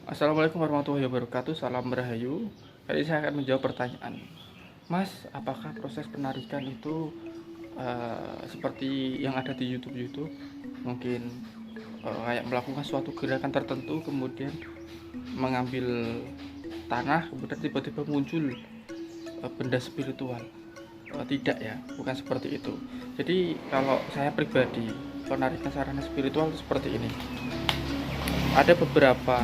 Assalamualaikum warahmatullahi wabarakatuh. Salam Rahayu. Kali ini saya akan menjawab pertanyaan, Mas, apakah proses penarikan itu seperti yang ada di YouTube? Mungkin kayak melakukan suatu gerakan tertentu, kemudian mengambil tanah, kemudian tiba-tiba muncul benda spiritual. Tidak ya, bukan seperti itu. Jadi kalau saya pribadi, penarikan sarana spiritual itu seperti ini. Ada beberapa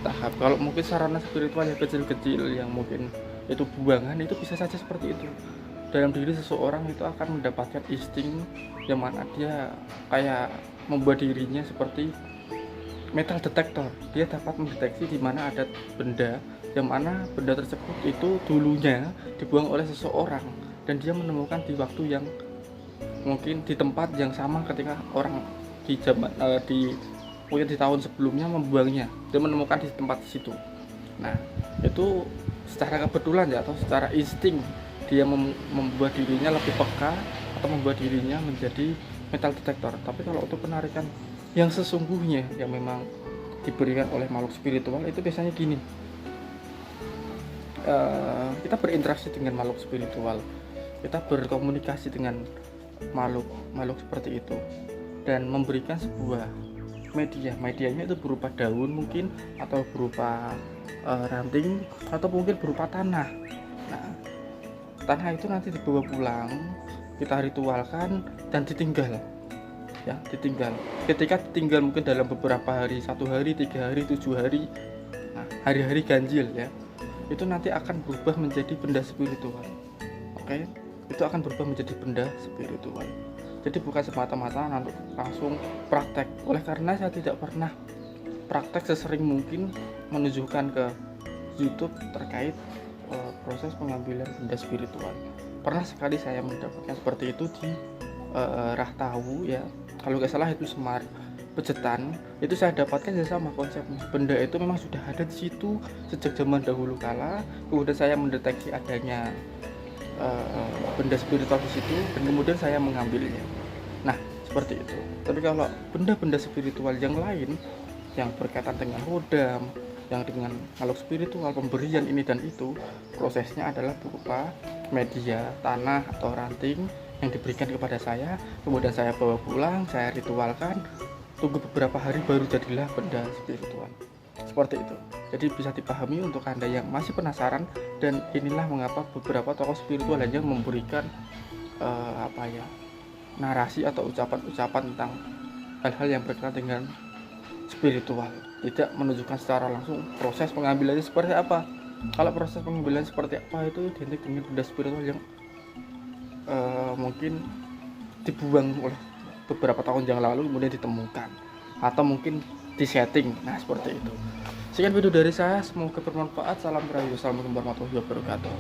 tahap. Kalau mungkin sarana spiritual yang kecil-kecil yang mungkin itu buangan, itu bisa saja seperti itu. Dalam diri seseorang itu akan mendapatkan insting yang mana dia kayak membuat dirinya seperti metal detector. Dia dapat mendeteksi di mana ada benda, yang mana benda tersebut itu dulunya dibuang oleh seseorang dan dia menemukan di waktu yang mungkin di tempat yang sama ketika orang di zaman mungkin di tahun sebelumnya membuangnya, dia menemukan di tempat situ. Nah, itu secara kebetulan ya, atau secara insting dia membuat dirinya lebih peka atau membuat dirinya menjadi metal detector. Tapi kalau untuk penarikan yang sesungguhnya yang memang diberikan oleh makhluk spiritual, itu biasanya gini, kita berinteraksi dengan makhluk spiritual, kita berkomunikasi dengan makhluk seperti itu, dan memberikan sebuah medianya itu berupa daun mungkin, atau berupa ranting, atau mungkin berupa tanah. Nah, tanah itu nanti dibawa pulang, kita ritualkan dan ditinggal ya, ditinggal. Ketika ditinggal mungkin dalam beberapa hari, 1 hari, 3 hari, 7 hari, nah, hari-hari ganjil ya, itu nanti akan berubah menjadi benda spiritual. Oke, itu akan berubah menjadi benda spiritual. Jadi bukan semata-mata langsung praktek. Oleh karena saya tidak pernah praktek, sesering mungkin menunjukkan ke YouTube terkait proses pengambilan benda spiritual. Pernah sekali saya mendapatkan seperti itu di Rahtawu ya, kalau nggak salah itu Semar Pejetan. Itu saya dapatkan ya sama konsepnya. Benda itu memang sudah ada di situ sejak zaman dahulu kala. Kemudian saya mendeteksi adanya benda spiritual di situ, dan kemudian saya mengambilnya. Nah, seperti itu. Tapi kalau benda-benda spiritual yang lain yang berkaitan dengan hodam, yang dengan makhluk spiritual, pemberian ini dan itu, prosesnya adalah berupa media, tanah atau ranting yang diberikan kepada saya, kemudian saya bawa pulang, saya ritualkan, tunggu beberapa hari baru jadilah benda spiritual. Seperti itu. Jadi bisa dipahami untuk Anda yang masih penasaran, dan inilah mengapa beberapa tokoh spiritual hanya memberikan narasi atau ucapan-ucapan tentang hal-hal yang berkaitan dengan spiritual, tidak menunjukkan secara langsung proses pengambilannya seperti apa. Kalau proses pengambilan seperti apa itu identik dengan benda spiritual yang mungkin dibuang oleh beberapa tahun yang lalu kemudian ditemukan, atau mungkin disetting. Nah, seperti itu. Sekian video dari saya, semoga bermanfaat. Salam Rahayu, assalamualaikum warahmatullahi wabarakatuh.